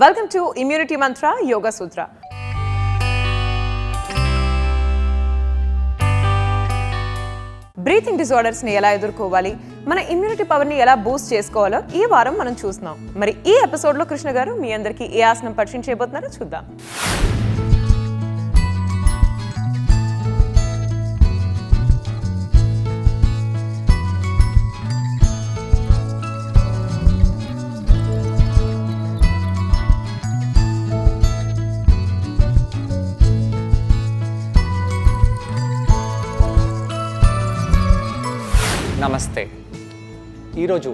Welcome to Immunity Mantra Yoga Sutra. Breathing disorders ని ఎలా ఎదుర్కోవాలి, మన ఇమ్యూనిటీ పవర్ ని ఎలా బూస్ట్ చేసుకోవాలో ఈ వారం మనం చూస్తున్నాం. మరి ఈ ఎపిసోడ్ లో కృష్ణ గారు మీ అందరికీ ఏ ఆసనం పరిచయం చేయబోతున్నారో చూద్దాం. నమస్తే. ఈరోజు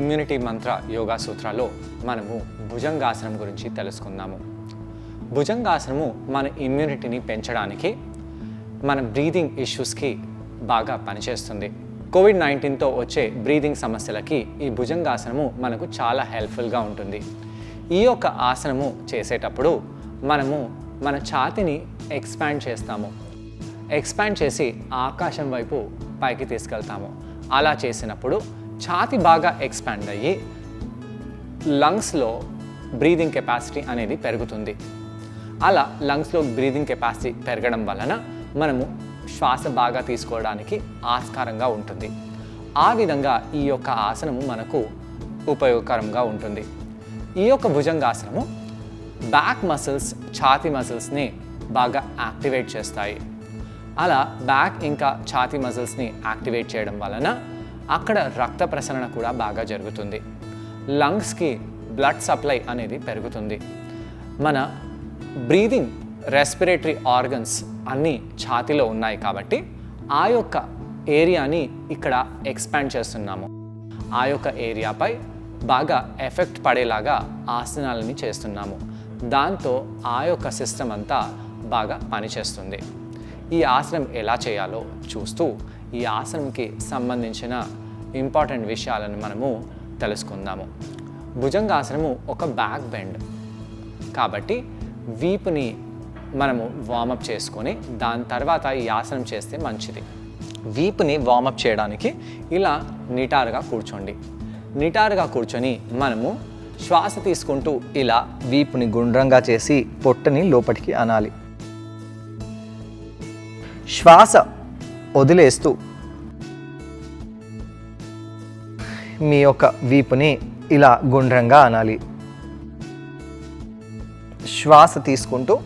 ఇమ్యూనిటీ మంత్ర యోగా సూత్రాలో మనము భుజంగాసనం గురించి తెలుసుకుందాము. భుజంగాసనము మన ఇమ్యూనిటీని పెంచడానికి, మన బ్రీదింగ్ ఇష్యూస్కి బాగా పనిచేస్తుంది. కోవిడ్-19తో వచ్చే బ్రీదింగ్ సమస్యలకి ఈ భుజంగాసనము మనకు చాలా హెల్ప్ఫుల్గా ఉంటుంది. ఈ యొక్క ఆసనము చేసేటప్పుడు మనము మన ఛాతీని ఎక్స్పాండ్ చేస్తాము. ఎక్స్పాండ్ చేసి ఆకాశం వైపు పైకి తీసుకెళ్తాము. అలా చేసినప్పుడు ఛాతీ బాగా ఎక్స్పాండ్ అయ్యి లంగ్స్లో బ్రీదింగ్ కెపాసిటీ అనేది పెరుగుతుంది. అలా లంగ్స్లో బ్రీదింగ్ కెపాసిటీ పెరగడం వలన మనము శ్వాస బాగా తీసుకోవడానికి ఆస్కారంగా ఉంటుంది. ఆ విధంగా ఈ యొక్క ఆసనము మనకు ఉపయోగకరంగా ఉంటుంది. ఈ యొక్క భుజంగాసనము బ్యాక్ మసిల్స్, ఛాతీ మసిల్స్ని బాగా యాక్టివేట్ చేస్తాయి. అలా బ్యాక్ ఇంకా ఛాతీ మజిల్స్ని యాక్టివేట్ చేయడం వలన అక్కడ రక్త ప్రసరణ కూడా బాగా జరుగుతుంది. లంగ్స్కి బ్లడ్ సప్లై అనేది పెరుగుతుంది. మన బ్రీదింగ్, రెస్పిరేటరీ ఆర్గన్స్ అన్నీ ఛాతీలో ఉన్నాయి కాబట్టి ఆ యొక్క ఏరియాని ఇక్కడ ఎక్స్పాండ్ చేస్తున్నాము. ఆ యొక్క ఏరియాపై బాగా ఎఫెక్ట్ పడేలాగా ఆసనాలని చేస్తున్నాము. దాంతో ఆ యొక్క సిస్టమ్ అంతా బాగా పనిచేస్తుంది. ఈ ఆసనం ఎలా చేయాలో చూస్తూ ఈ ఆసనంకి సంబంధించిన ఇంపార్టెంట్ విషయాలను మనము తెలుసుకుందాము. భుజంగాసనము ఒక బ్యాక్ బెండ్ కాబట్టి వీపుని మనము వార్మప్ చేసుకొని దాని తర్వాత ఈ ఆసనం చేస్తే మంచిది. వీపుని వార్మప్ చేయడానికి ఇలా నిటారుగా కూర్చోండి. నిటారుగా కూర్చొని మనము శ్వాస తీసుకుంటూ ఇలా వీపుని గుండ్రంగా చేసి పొట్టని లోపలికి అనాలి. శ్వాస వదిలేస్తూ మీ యొక్క వీపుని ఇలా గుండ్రంగా అనాలి. శ్వాస తీసుకుంటూ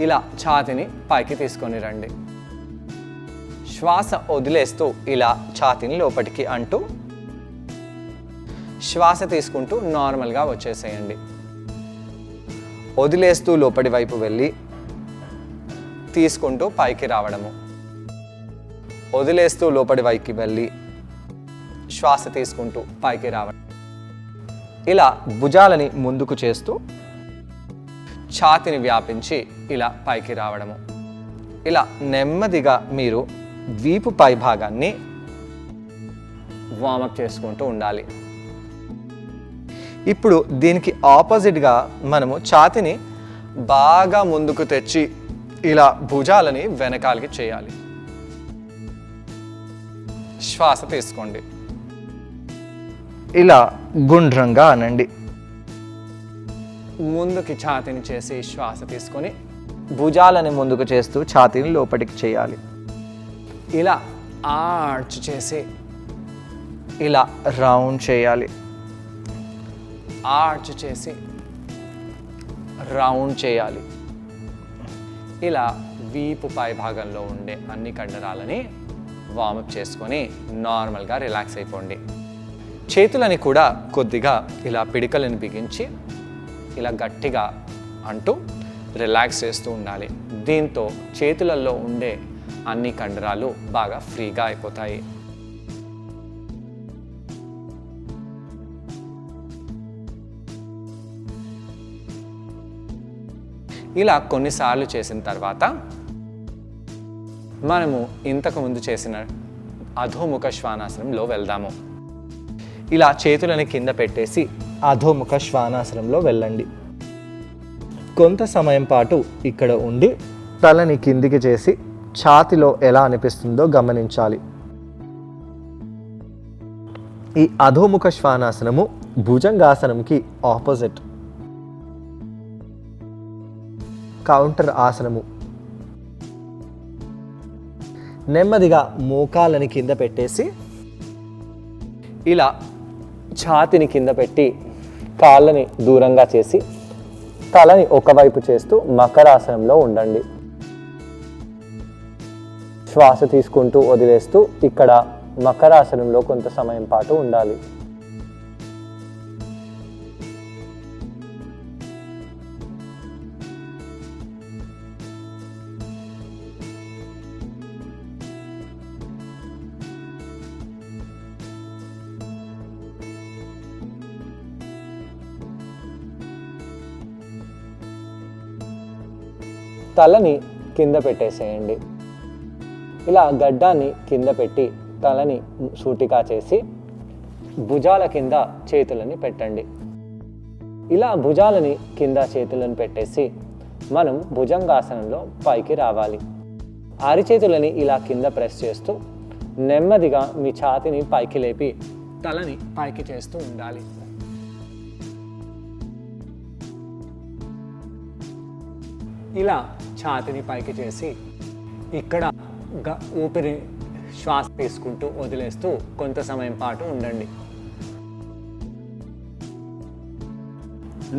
ఇలా ఛాతీని పైకి తీసుకొని రండి. శ్వాస వదిలేస్తూ ఇలా ఛాతీని లోపలికి అంటూ శ్వాస తీసుకుంటూ నార్మల్గా వచ్చేసేయండి. వదిలేస్తూ లోపలి వైపు వెళ్ళి తీసుకుంటూ పైకి రావడము. వదిలేస్తూ లోపలి వైపుకి వెళ్ళి శ్వాస తీసుకుంటూ పైకి రావడం. ఇలా భుజాలని ముందుకు చేస్తూ ఛాతీని వ్యాపించి ఇలా పైకి రావడము. ఇలా నెమ్మదిగా మీరు వీపు పై భాగాన్ని వార్మప్ చేసుకుంటూ ఉండాలి. ఇప్పుడు దీనికి ఆపోజిట్గా మనము ఛాతీని బాగా ముందుకు తెచ్చి ఇలా భుజాలని వెనకాలకి చేయాలి. శ్వాస తీసుకోండి. ఇలా గుండ్రంగా అనండి. ముందుకి ఛాతీని చేసి శ్వాస తీసుకొని భుజాలని ముందుకు చేస్తూ ఛాతీని లోపలికి చేయాలి. ఇలా ఆర్చ్ చేసి ఇలా రౌండ్ చేయాలి. ఆర్చ్ చేసి రౌండ్ చేయాలి. ఇలా వీపు పై భాగంలో ఉండే అన్ని కండరాలని వార్మప్ చేసుకొని నార్మల్గా రిలాక్స్ అయిపోండి. చేతులని కూడా కొద్దిగా ఇలా పిడికలను బిగించి ఇలా గట్టిగా అంటూ రిలాక్స్ చేస్తూ ఉండాలి. దీంతో చేతులలో ఉండే అన్ని కండరాలు బాగా ఫ్రీగా అయిపోతాయి. ఇలా కొన్నిసార్లు చేసిన తర్వాత మనము ఇంతకుముందు చేసిన అధోముఖ శ్వానాసనంలో వెళ్దాము. ఇలా చేతులని కింద పెట్టేసి అధోముఖ శ్వానాసనంలో వెళ్ళండి. కొంత సమయం పాటు ఇక్కడ ఉండి తలని కిందికి చేసి ఛాతిలో ఎలా అనిపిస్తుందో గమనించాలి. ఈ అధోముఖ శ్వానాసనము భుజంగాసనంకి ఆపోజిట్. కౌంటర్ ఆసనము. నెమ్మదిగా మోకాలని కింద పెట్టేసి ఇలా ఛాతిని కింద పెట్టి కాళ్ళని దూరంగా చేసి తలని ఒకవైపు చేస్తూ మకరాసనంలో ఉండండి. శ్వాస తీసుకుంటూ వదిలేస్తూ ఇక్కడ మకరాసనంలో కొంత సమయం పాటు ఉండాలి. తలని కింద పెట్టేసేయండి. ఇలా గడ్డాన్ని కింద పెట్టి తలని సూటిగా చేసి భుజాల కింద చేతులని పెట్టండి. ఇలా భుజాలని కింద చేతులను పెట్టేసి మనం భుజంగాసనంలో పైకి రావాలి. అరిచేతులని ఇలా కింద ప్రెస్ చేస్తూ నెమ్మదిగా మీ ఛాతిని పైకి లేపి తలని పైకి చేస్తూ ఉండాలి. ఇలా ఛాతిని పైకి చేసి ఇక్కడ ఊపిరి శ్వాస తీసుకుంటూ వదిలేస్తూ కొంత సమయం పాటు ఉండండి.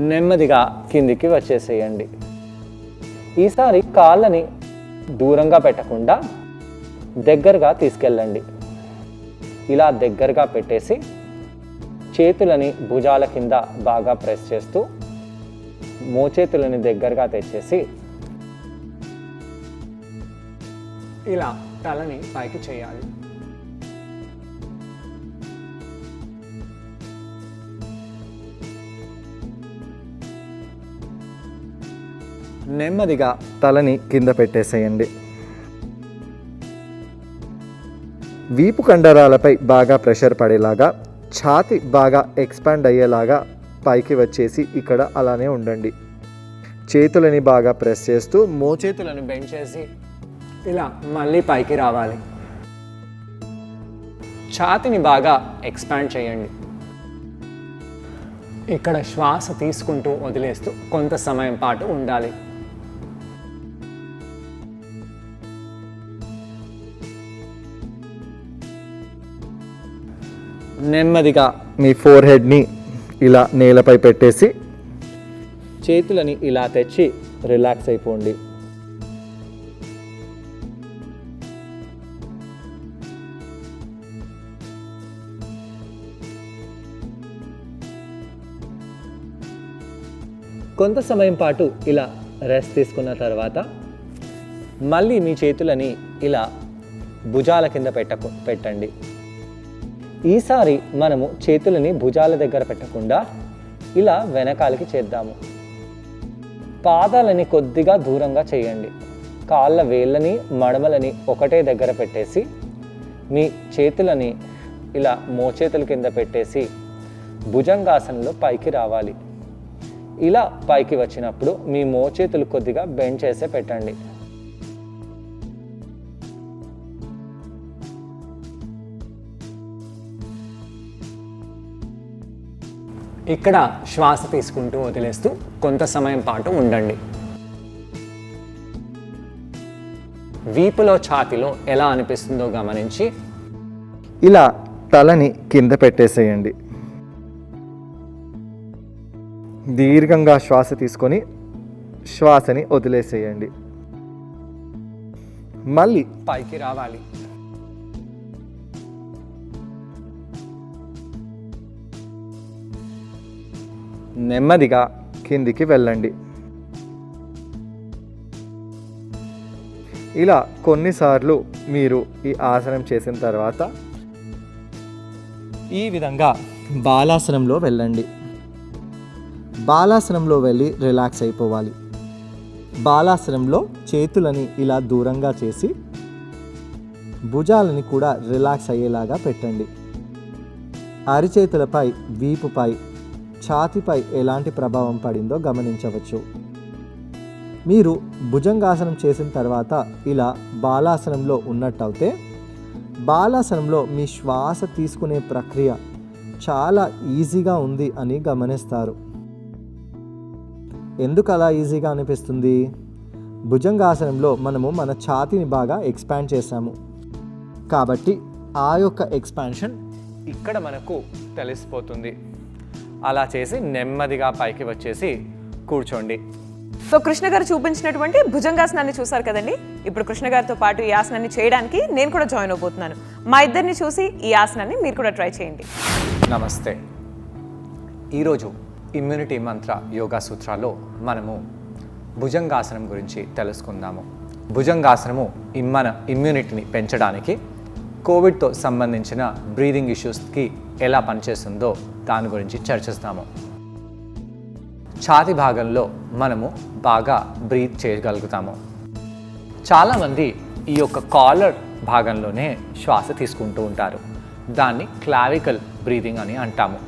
నెమ్మదిగా కిందికి వచ్చేసేయండి. ఈసారి కాళ్ళని దూరంగా పెట్టకుండా దగ్గరగా తీసుకెళ్ళండి. ఇలా దగ్గరగా పెట్టేసి చేతులని భుజాల కింద బాగా ప్రెస్ చేస్తూ మోచేతులని దగ్గరగా తెచ్చేసి ఇలా తలని పైకి చేయాలి. నెమ్మదిగా తలని కింద పెట్టేసేయండి. వీపు కండరాలపై బాగా ప్రెషర్ పడేలాగా ఛాతి బాగా ఎక్స్పాండ్ అయ్యేలాగా పైకి వచ్చేసి ఇక్కడ అలానే ఉండండి. చేతులని బాగా ప్రెస్ చేస్తూ మోచేతులను బెండ్ చేసి ఇలా మళ్ళీ పైకి రావాలి. ఛాతిని బాగా ఎక్స్పాండ్ చేయండి. ఇక్కడ శ్వాస తీసుకుంటూ వదిలేస్తూ కొంత సమయం పాటు ఉండాలి. నెమ్మదిగా మీ ఫోర్ హెడ్ని ఇలా నేలపై పెట్టేసి చేతులని ఇలా తెచ్చి రిలాక్స్ అయిపోండి. కొంత సమయం పాటు ఇలా రెస్ట్ తీసుకున్న తర్వాత మళ్ళీ మీ చేతులని ఇలా భుజాల కింద పెట్టండి. ఈసారి మనము చేతులని భుజాల దగ్గర పెట్టకుండా ఇలా వెనకాలకి చేద్దాము. పాదాలని కొద్దిగా దూరంగా చేయండి. కాళ్ళ వేళ్ళని మడమలని ఒకటే దగ్గర పెట్టేసి మీ చేతులని ఇలా మోచేతుల కింద పెట్టేసి భుజంగాసనంలో పైకి రావాలి. ఇలా పైకి వచ్చినప్పుడు మీ మోచేతులు కొద్దిగా బెండ్ చేసే పెట్టండి. ఇక్కడ శ్వాస తీసుకుంటూ వదిలేస్తూ కొంత సమయం పాటు ఉండండి. వీపులో ఛాతిలో ఎలా అనిపిస్తుందో గమనించి ఇలా తలని కింద పెట్టేసేయండి. దీర్ఘంగా శ్వాస తీసుకొని శ్వాసని వదిలేసేయండి. మళ్ళీ పైకి రావాలి. నెమ్మదిగా కిందికి వెళ్ళండి. ఇలా కొన్నిసార్లు మీరు ఈ ఆసనం చేసిన తర్వాత ఈ విధంగా బాలాసనంలో వెళ్ళండి. బాలాసనంలో వెళ్ళి రిలాక్స్ అయిపోవాలి. బాలాసనంలో చేతులని ఇలా దూరంగా చేసి భుజాలని కూడా రిలాక్స్ అయ్యేలాగా పెట్టండి. అరిచేతులపై, వీపుపై, ఛాతీపై ఎలాంటి ప్రభావం పడిందో గమనించవచ్చు. మీరు భుజంగాసనం చేసిన తర్వాత ఇలా బాలాసనంలో ఉన్నట్టయితే బాలాసనంలో మీ శ్వాస తీసుకునే ప్రక్రియ చాలా ఈజీగా ఉంది అని గమనిస్తారు. ఎందుకు అలా ఈజీగా అనిపిస్తుంది? భుజంగాసనంలో మనము మన ఛాతీని బాగా ఎక్స్పాండ్ చేసాము కాబట్టి ఆ యొక్క ఎక్స్పాన్షన్ ఇక్కడ మనకు తెలిసిపోతుంది. అలా చేసి నెమ్మదిగా పైకి వచ్చేసి కూర్చోండి. సో కృష్ణ గారు చూపించినటువంటి భుజంగాసనాన్ని చూసారు కదండి. ఇప్పుడు కృష్ణ గారితో పాటు ఈ ఆసనాన్ని చేయడానికి నేను కూడా జాయిన్ అవబోతున్నాను. మా ఇద్దరిని చూసి ఈ ఆసనాన్ని మీరు కూడా ట్రై చేయండి. నమస్తే. ఈరోజు ఇమ్యూనిటీ మంత్ర యోగా సూత్రాల్లో మనము భుజంగాసనం గురించి తెలుసుకుందాము. భుజంగాసనము మన ఇమ్యూనిటీని పెంచడానికి, కోవిడ్తో సంబంధించిన బ్రీదింగ్ ఇష్యూస్కి ఎలా పనిచేస్తుందో దాని గురించి చర్చిస్తాము. ఛాతీ భాగంలో మనము బాగా బ్రీత్ చేయగలుగుతాము. చాలామంది ఈ యొక్క కాలర్ భాగంలోనే శ్వాస తీసుకుంటూ ఉంటారు. దాన్ని క్లావికల్ బ్రీదింగ్ అని అంటాము.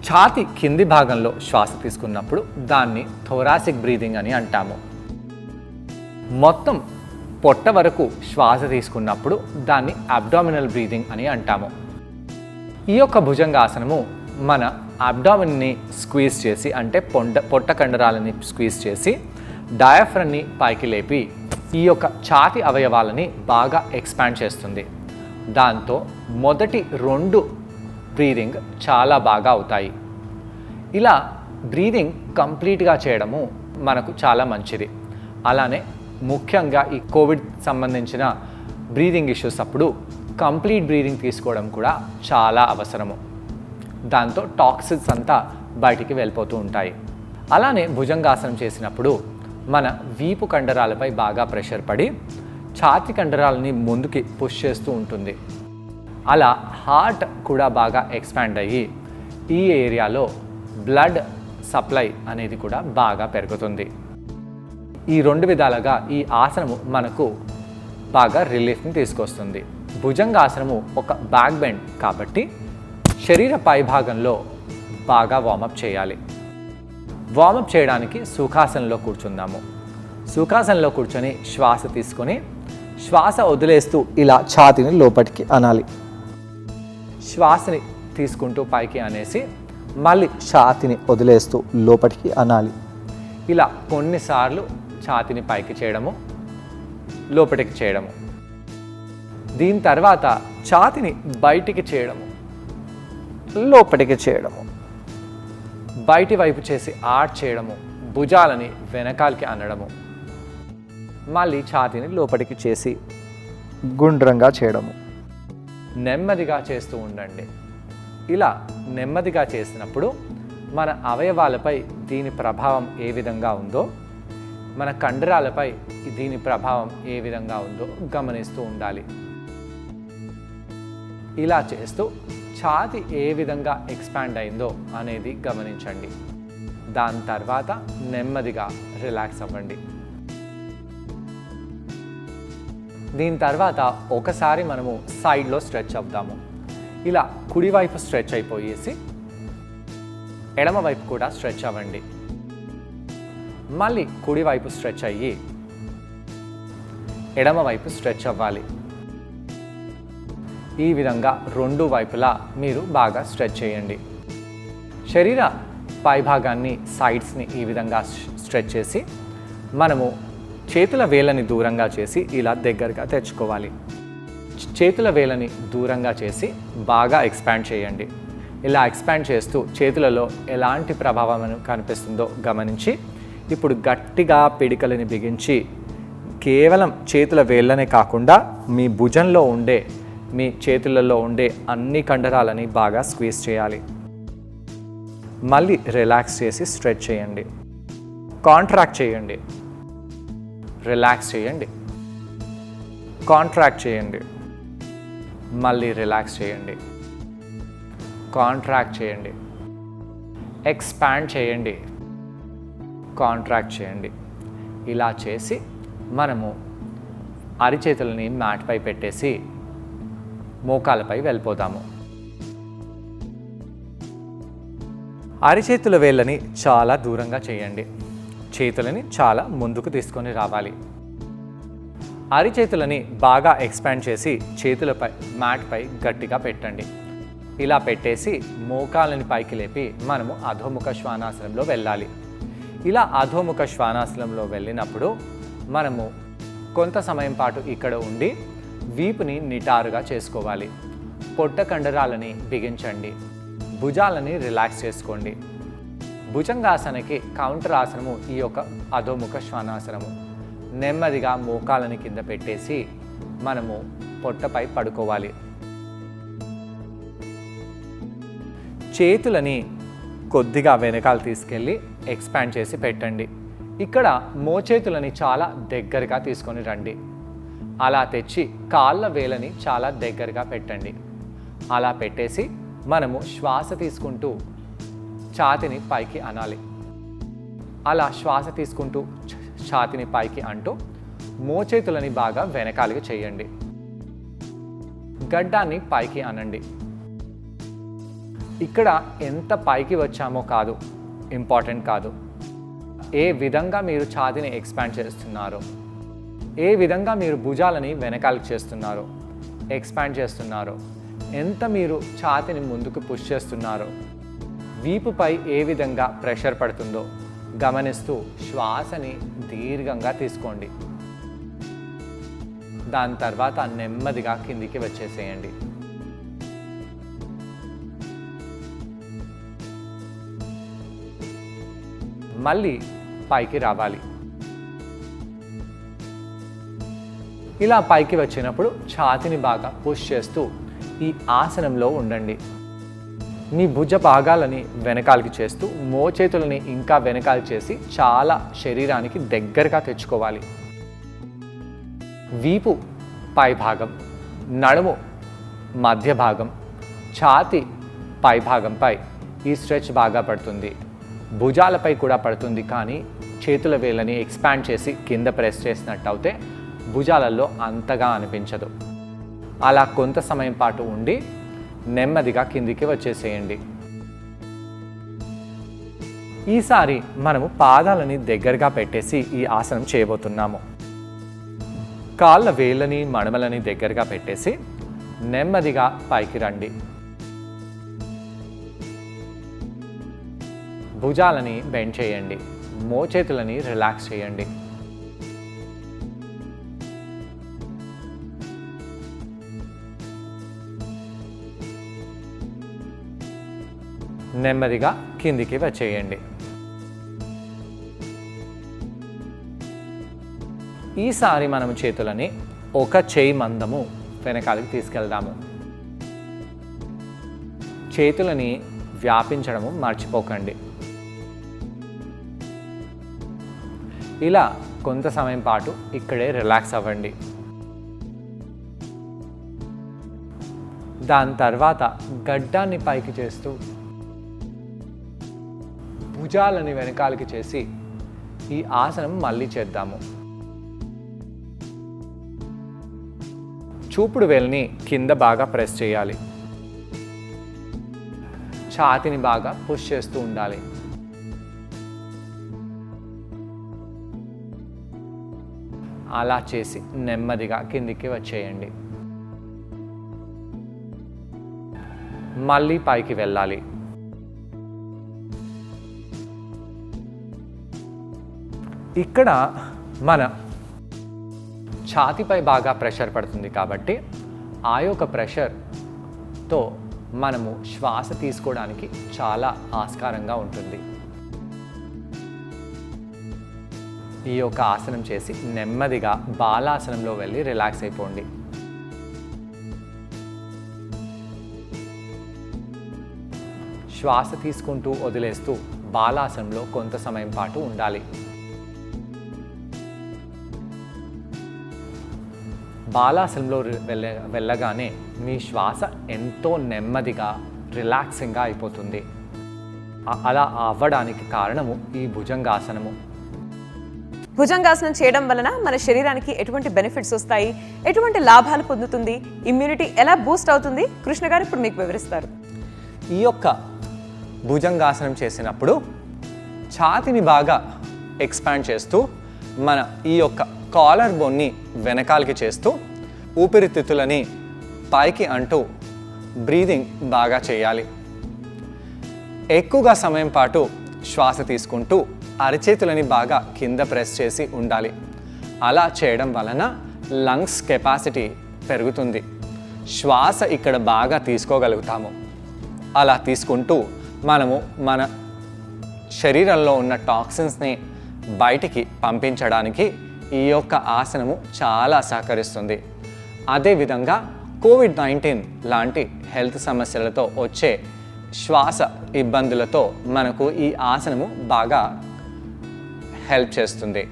ఛాతీ కింది భాగంలో శ్వాస తీసుకున్నప్పుడు దాన్ని థొరాసిక్ బ్రీదింగ్ అని అంటాము. మొత్తం పొట్ట వరకు శ్వాస తీసుకున్నప్పుడు దాన్ని అబ్డామినల్ బ్రీదింగ్ అని అంటాము. ఈ యొక్క భుజంగాసనము మన అబ్డామిన్ని స్క్వీజ్ చేసి, అంటే పొట్ట కండరాలని స్క్వీజ్ చేసి డయాఫ్రమ్ని పైకి లేపి ఈ యొక్క ఛాతీ అవయవాలని బాగా ఎక్స్పాండ్ చేస్తుంది. దాంతో మొదటి 2 బ్రీదింగ్ చాలా బాగా అవుతాయి. ఇలా బ్రీదింగ్ కంప్లీట్గా చేయడము మనకు చాలా మంచిది. అలానే ముఖ్యంగా ఈ కోవిడ్ సంబంధించిన బ్రీదింగ్ ఇష్యూస్ అప్పుడు కంప్లీట్ బ్రీదింగ్ తీసుకోవడం కూడా చాలా అవసరము. దాంతో టాక్సిన్స్ అంతా బయటికి వెళ్ళిపోతూ ఉంటాయి. అలానే భుజంగాసనం చేసినప్పుడు మన వీపు కండరాలపై బాగా ప్రెషర్ పడి ఛాతీ కండరాలని ముందుకి పుష్ చేస్తూ ఉంటుంది. అలా హార్ట్ కూడా బాగా ఎక్స్పాండ్ అయ్యి ఈ ఏరియాలో బ్లడ్ సప్లై అనేది కూడా బాగా పెరుగుతుంది. ఈ 2 విధాలుగా ఈ ఆసనము మనకు బాగా రిలీఫ్ని తీసుకొస్తుంది. భుజంగాసనము ఒక బ్యాక్ బెండ్ కాబట్టి శరీర పై భాగంలో బాగా వార్మప్ చేయాలి. వార్మప్ చేయడానికి సుఖాసనంలో కూర్చుందాము. సుఖాసనంలో కూర్చొని శ్వాస తీసుకొని శ్వాస వదిలేస్తూ ఇలా ఛాతీని లోపలికి అనాలి. శ్వాసని తీసుకుంటూ పైకి అనేసి మళ్ళీ ఛాతీని వదిలేస్తూ లోపలికి అనాలి. ఇలా కొన్నిసార్లు ఛాతీని పైకి చేయడము, లోపలికి చేయడము. దీని తర్వాత ఛాతీని బయటికి చేయడము, లోపలికి చేయడము, బయటి వైపు చేసి ఆర్చ్ చేయడము, భుజాలని వెనకాలకి అనడము, మళ్ళీ ఛాతీని లోపలికి చేసి గుండ్రంగా చేయడము. నెమ్మదిగా చేస్తూ ఉండండి. ఇలా నెమ్మదిగా చేసినప్పుడు మన అవయవాలపై దీని ప్రభావం ఏ విధంగా ఉందో, మన కండరాలపై దీని ప్రభావం ఏ విధంగా ఉందో గమనిస్తూ ఉండాలి. ఇలా చేస్తూ ఛాతీ ఏ విధంగా ఎక్స్పాండ్ అయిందో అనేది గమనించండి. దాని తర్వాత నెమ్మదిగా రిలాక్స్ అవ్వండి. దీని తర్వాత ఒకసారి మనము సైడ్లో స్ట్రెచ్ అవుతాము. ఇలా కుడివైపు స్ట్రెచ్ అయిపోయేసి ఎడమవైపు కూడా స్ట్రెచ్ అవ్వండి. మళ్ళీ కుడివైపు స్ట్రెచ్ అయ్యి ఎడమవైపు స్ట్రెచ్ అవ్వాలి. ఈ విధంగా 2 వైపులా మీరు బాగా స్ట్రెచ్ చేయండి. శరీర పైభాగాన్ని, సైడ్స్ని ఈ విధంగా స్ట్రెచ్ చేసి మనము చేతుల వేళ్ళని దూరంగా చేసి ఇలా దగ్గరగా తెచ్చుకోవాలి. చేతుల వేళ్ళని దూరంగా చేసి బాగా ఎక్స్పాండ్ చేయండి. ఇలా ఎక్స్పాండ్ చేస్తూ చేతులలో ఎలాంటి ప్రభావం కనిపిస్తుందో గమనించి ఇప్పుడు గట్టిగా పిడికలని బిగించి కేవలం చేతుల వేళ్ళనే కాకుండా మీ భుజంలో ఉండే, మీ చేతులలో ఉండే అన్ని కండరాలని బాగా స్క్వీజ్ చేయాలి. మళ్ళీ రిలాక్స్ చేసి స్ట్రెచ్ చేయండి. కాంట్రాక్ట్ చేయండి. రిలాక్స్ చేయండి. కాంట్రాక్ట్ చేయండి. మళ్ళీ రిలాక్స్ చేయండి. కాంట్రాక్ట్ చేయండి. ఎక్స్పాండ్ చేయండి. కాంట్రాక్ట్ చేయండి. ఇలా చేసి మనము అరిచేతులని మ్యాట్పై పెట్టేసి మోకాలపై వెళ్ళిపోతాము. అరిచేతుల వేళ్ళని చాలా దూరంగా చేయండి. చేతులని చాలా ముందుకు తీసుకొని రావాలి. అరిచేతులని బాగా ఎక్స్పాండ్ చేసి చేతులపై మ్యాట్పై గట్టిగా పెట్టండి. ఇలా పెట్టేసి మోకాలని పైకి లేపి మనము అధోముఖ శ్వానాసనంలో వెళ్ళాలి. ఇలా అధోముఖ శ్వానాసనంలో వెళ్ళినప్పుడు మనము కొంత సమయం పాటు ఇక్కడ ఉండి వీపుని నిటారుగా చేసుకోవాలి. పొట్ట కండరాలని బిగించండి. భుజాలని రిలాక్స్ చేసుకోండి. భుజంగాసనకి కౌంటర్ ఆసనము ఈ యొక్క అధోముఖ శ్వానాసనము. నెమ్మదిగా మోకాలని కింద పెట్టేసి మనము పొట్టపై పడుకోవాలి. చేతులని కొద్దిగా వెనకాల తీసుకెళ్ళి ఎక్స్పాండ్ చేసి పెట్టండి. ఇక్కడ మోచేతులని చాలా దగ్గరగా తీసుకొని రండి. అలా తెచ్చి కాళ్ళ వేలని చాలా దగ్గరగా పెట్టండి. అలా పెట్టేసి మనము శ్వాస తీసుకుంటూ ఛాతిని పైకి అనాలి. అలా శ్వాస తీసుకుంటూ ఛాతిని పైకి అంటూ మోచేతులని బాగా వెనకాలకి చేయండి. గడ్డాన్ని పైకి అనండి. ఇక్కడ ఎంత పైకి వచ్చామో కాదు ఇంపార్టెంట్ కాదు, ఏ విధంగా మీరు ఛాతిని ఎక్స్పాండ్ చేస్తున్నారో, ఏ విధంగా మీరు భుజాలని వెనకాలకి చేస్తున్నారో, ఎక్స్పాండ్ చేస్తున్నారో, ఎంత మీరు ఛాతిని ముందుకు పుష్ చేస్తున్నారో, వీపుపై ఏ విధంగా ప్రెషర్ పడుతుందో గమనిస్తూ శ్వాసని దీర్ఘంగా తీసుకోండి. దాని తర్వాత నెమ్మదిగా కిందికి వచ్చేసేయండి. మళ్ళీ పైకి రావాలి. ఇలా పైకి వచ్చినప్పుడు ఛాతిని బాగా పుష్ చేస్తూ ఈ ఆసనంలో ఉండండి. మీ భుజ భాగాలని వెనకాలకి చేస్తూ మోచేతులని ఇంకా వెనకాల చేసి చాలా శరీరానికి దగ్గరగా తెచ్చుకోవాలి. వీపు పై భాగం, నడుము మధ్య భాగం, ఛాతి పై భాగంపై ఈ స్ట్రెచ్ బాగా పడుతుంది. భుజాలపై కూడా పడుతుంది, కానీ చేతుల వేళ్ళని ఎక్స్పాండ్ చేసి కింద ప్రెస్ చేసినట్టు అయితే భుజాలలో అంతగా అనిపించదు. అలా కొంత సమయం పాటు ఉండి నెమ్మదిగా కిందికి వచ్చేసేయండి. ఈసారి మనము పాదాలని దగ్గరగా పెట్టేసి ఈ ఆసనం చేయబోతున్నాము. కాళ్ళ వేళ్ళని మడమలని దగ్గరగా పెట్టేసి నెమ్మదిగా పైకి రండి. భుజాలని బెండ్ చేయండి. మోచేతులని రిలాక్స్ చేయండి. నెమ్మదిగా కిందికి వచ్చేయండి. ఈసారి మనము చేతులని ఒక చేయి మందము వెనకాలకి తీసుకెళ్దాము. చేతులని వ్యాపించడము మర్చిపోకండి. ఇలా కొంత సమయం పాటు ఇక్కడే రిలాక్స్ అవ్వండి. దాని తర్వాత గడ్డాన్ని పైకి చేస్తూ భుజాలని వెనకాలకి చేసి ఈ ఆసనం మళ్ళీ చేద్దాము. చూపుడు వేలిని కింద బాగా ప్రెస్ చేయాలి. ఛాతిని బాగా పుష్ చేస్తూ ఉండాలి. అలా చేసి నెమ్మదిగా కిందికి వచ్చేయండి. మళ్ళీ పైకి వెళ్ళాలి. ఇక్కడ మన ఛాతీపై బాగా ప్రెషర్ పడుతుంది కాబట్టి ఆ యొక్క ప్రెషర్తో మనము శ్వాస తీసుకోవడానికి చాలా ఆస్కారంగా ఉంటుంది. ఈ యొక్క ఆసనం చేసి నెమ్మదిగా బాలాసనంలో వెళ్ళి రిలాక్స్ అయిపోండి. శ్వాస తీసుకుంటూ వదిలేస్తూ బాలాసనంలో కొంత సమయం పాటు ఉండాలి. బాలాసనంలో వెళ్ళగానే మీ శ్వాస ఎంతో నెమ్మదిగా రిలాక్సింగ్గా అయిపోతుంది. అలా అవ్వడానికి కారణము ఈ భుజంగాసనము. భుజంగాసనం చేయడం వలన మన శరీరానికి ఎటువంటి బెనిఫిట్స్ వస్తాయి, ఎటువంటి లాభాలు పొందుతుంది, ఇమ్యూనిటీ ఎలా బూస్ట్ అవుతుంది, కృష్ణ గారు ఇప్పుడు మీకు వివరిస్తారు. ఈ యొక్క భుజంగాసనం చేసినప్పుడు ఛాతిని బాగా ఎక్స్పాండ్ చేస్తూ మన ఈ యొక్క కాలర్ బోన్ని వెనకాలకి చేస్తూ ఊపిరితిత్తులని పైకి అంటూ బ్రీదింగ్ బాగా చేయాలి. ఎక్కువగా సమయం పాటు శ్వాస తీసుకుంటూ అరచేతులని బాగా కింద ప్రెస్ చేసి ఉండాలి. అలా చేయడం వలన లంగ్స్ కెపాసిటీ పెరుగుతుంది. శ్వాస ఇక్కడ బాగా తీసుకోగలుగుతాము. అలా తీసుకుంటూ మనము మన శరీరంలో ఉన్న టాక్సిన్స్ని బయటికి పంపించడానికి ఈ యొక్క ఆసనము చాలా సహకరిస్తుంది. అదేవిధంగా కోవిడ్-19 లాంటి హెల్త్ సమస్యలతో వచ్చే శ్వాస ఇబ్బందులతో మనకు ఈ ఆసనము బాగా హెల్ప్ చేస్తుంది.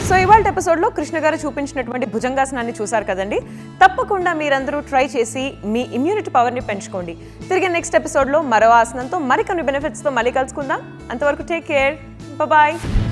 సో ఇవాళ ఎపిసోడ్లో కృష్ణ గారు చూపించినటువంటి భుజంగాసనాన్ని చూసారు కదండి. తప్పకుండా మీరందరూ ట్రై చేసి మీ ఇమ్యూనిటీ పవర్ని పెంచుకోండి. తిరిగి నెక్స్ట్ ఎపిసోడ్లో మరో ఆసనంతో మరికొన్ని బెనిఫిట్స్తో మళ్ళీ కలుసుకుందాం. అంతవరకు టేక్ కేర్, బాయ్.